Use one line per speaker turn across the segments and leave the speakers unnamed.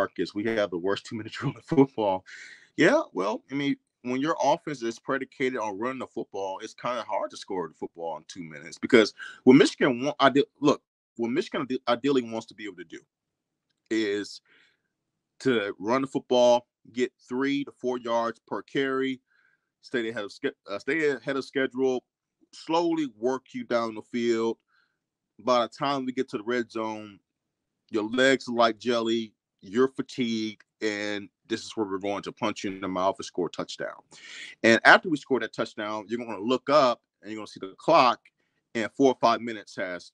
Marcus, we have the worst 2 minute drill in football. Yeah, well, I mean, when your offense is predicated on running the football, it's kind of hard to score the football in 2 minutes because what Michigan what Michigan ideally wants to be able to do is to run the football, get 3 to 4 yards per carry, stay ahead of schedule, slowly work you down the field. By the time we get to the red zone, your legs are like jelly, you're fatigued, and this is where we're going to punch you in the mouth and score a touchdown. And after we score that touchdown, you're going to look up and you're going to see the clock, and 4 or 5 minutes has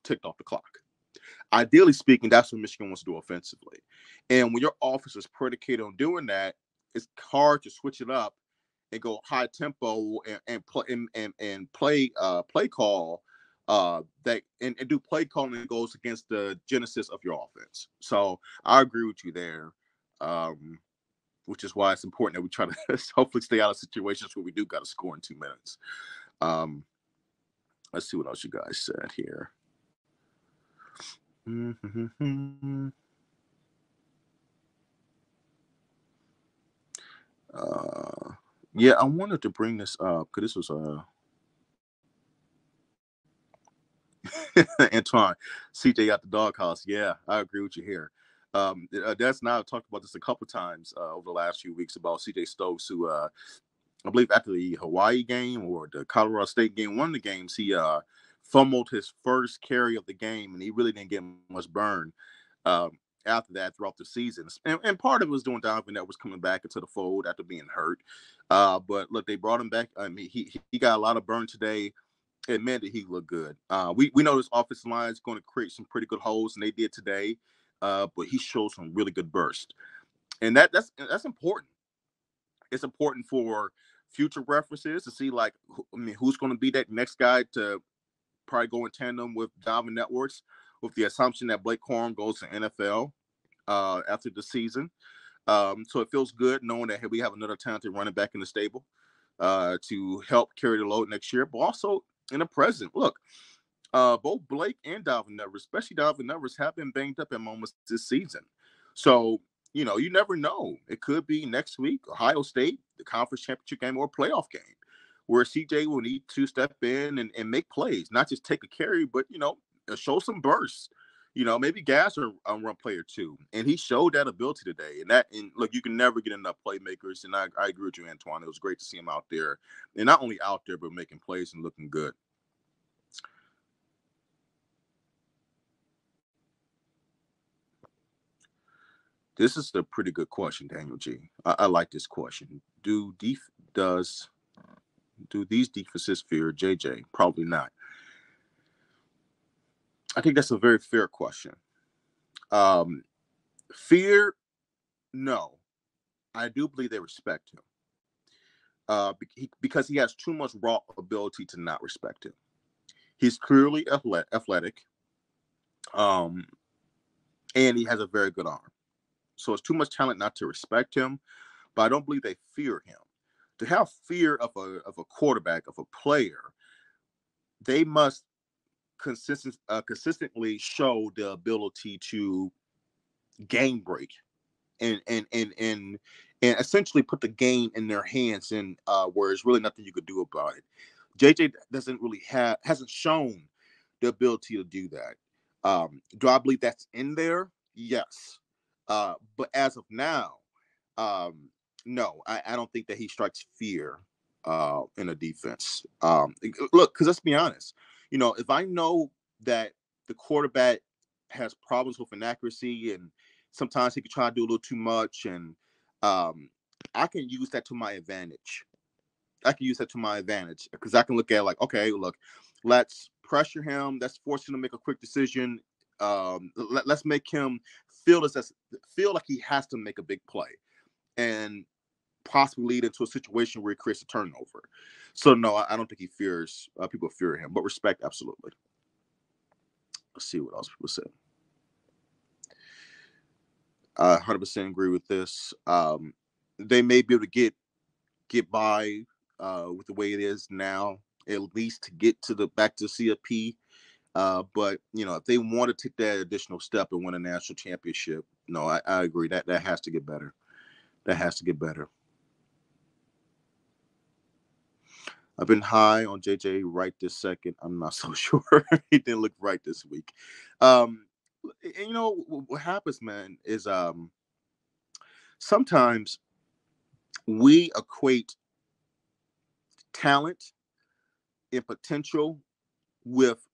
ticked off the clock. Ideally speaking, that's what Michigan wants to do offensively. And when your offense is predicated on doing that, it's hard to switch it up and go high tempo and play call and do play calling that goes against the genesis of your offense. So I agree with you there, which is why it's important that we try to hopefully stay out of situations where we do got to score in 2 minutes. Let's see what else you guys said here. Yeah, I wanted to bring this up because this was Antoine, CJ out the doghouse. Yeah, I agree with you here. That's now talked about this a couple times over the last few weeks about CJ Stokes, who I believe after the Hawaii game or the Colorado State game, one of the games, he fumbled his first carry of the game, and he really didn't get much burn after that throughout the season. And part of it was doing Donovan that was coming back into the fold after being hurt. But look, they brought him back. I mean, he got a lot of burn today. It meant that he looked good. We know this offensive line is going to create some pretty good holes, and they did today. But he showed some really good burst, and that's important. It's important for future references to see, like, who's going to be that next guy to probably go in tandem with Donovan Edwards, with the assumption that Blake Corum goes to NFL after the season. So it feels good knowing that we have another talented running back in the stable to help carry the load next year, but also in the present. Look, both Blake and Donovan Edwards, especially Donovan Edwards, have been banged up at moments this season. So, you never know. It could be next week, Ohio State, the conference championship game, or playoff game, where CJ will need to step in and make plays, not just take a carry, but, show some bursts. Maybe gas or run play or two. And he showed that ability today. And look, you can never get enough playmakers. And I agree with you, Antoine. It was great to see him out there. And not only out there, but making plays and looking good. This is a pretty good question, Daniel G. I like this question. Do these defenses fear JJ? Probably not. I think that's a very fair question. Fear, no. I do believe they respect him because he has too much raw ability to not respect him. He's clearly athletic, and he has a very good arm. So it's too much talent not to respect him, but I don't believe they fear him. To have fear of a quarterback, of a player, they must consistently show the ability to game break and essentially put the game in their hands, and where there's really nothing you could do about it. JJ hasn't shown the ability to do that. Do I believe that's in there? Yes. But as of now, no, I don't think that he strikes fear in a defense. Look, because let's be honest, if I know that the quarterback has problems with inaccuracy and sometimes he can try to do a little too much, and I can use that to my advantage. Because I can look at, like, okay, look, let's pressure him. Let's force him to make a quick decision. Let's make him feel like he has to make a big play, and possibly lead into a situation where he creates a turnover. So no, I don't think he fears. People fear him, but respect, absolutely. Let's see what else people said. I 100% agree with this. They may be able to get by with the way it is now, at least to get back to CFP. But if they want to take that additional step and win a national championship, no, I agree that has to get better. That has to get better. I've been high on JJ right this second. I'm not so sure. He didn't look right this week. And what happens, man, is sometimes we equate talent and potential with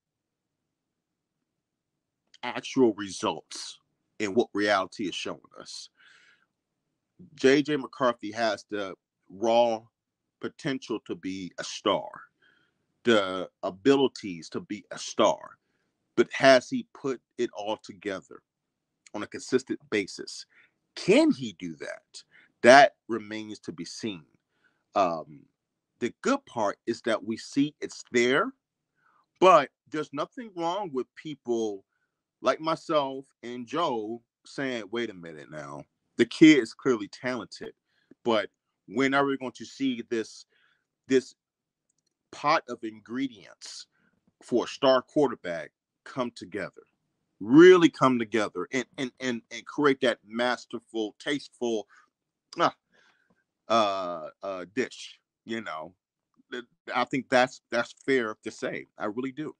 actual results and what reality is showing us. JJ McCarthy has the raw potential to be a star, the abilities to be a star, but has he put it all together on a consistent basis? Can he do that? That remains to be seen. The good part is that we see it's there, but there's nothing wrong with people like myself and Joe saying, wait a minute now, the kid is clearly talented, but when are we going to see this pot of ingredients for a star quarterback come together? Really come together and create that masterful, tasteful dish. I think that's fair to say. I really do.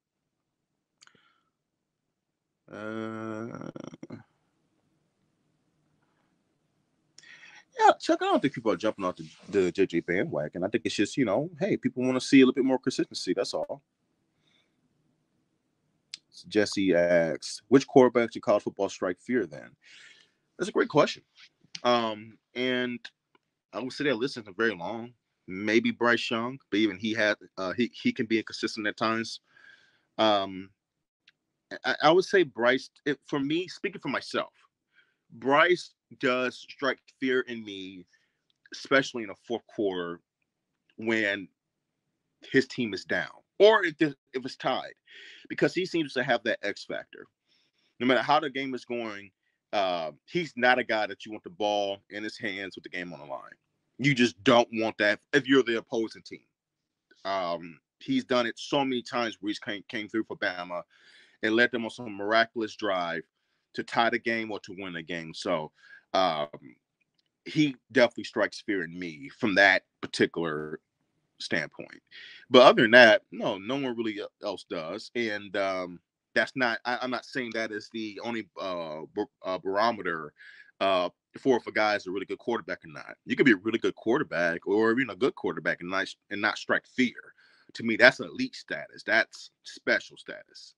Yeah, Chuck, I don't think people are jumping off the JJ bandwagon. I think it's just, hey, people want to see a little bit more consistency. That's all. So Jesse asks, which quarterbacks in college football strike fear then? That's a great question. And I would say that list isn't very long. Maybe Bryce Young, but even he can be inconsistent at times. Um, I would say Bryce, for me, speaking for myself, Bryce does strike fear in me, especially in the fourth quarter when his team is down or if it's tied, because he seems to have that X factor. No matter how the game is going, he's not a guy that you want the ball in his hands with the game on the line. You just don't want that if you're the opposing team. He's done it so many times where he came through for Bama and led them on some miraculous drive to tie the game or to win the game. So he definitely strikes fear in me from that particular standpoint. But other than that, no one really else does. And that's not, I'm not saying that is the only barometer for if a guy is a really good quarterback or not. You could be a really good quarterback or even a good quarterback and not strike fear. To me, that's elite status. That's special status.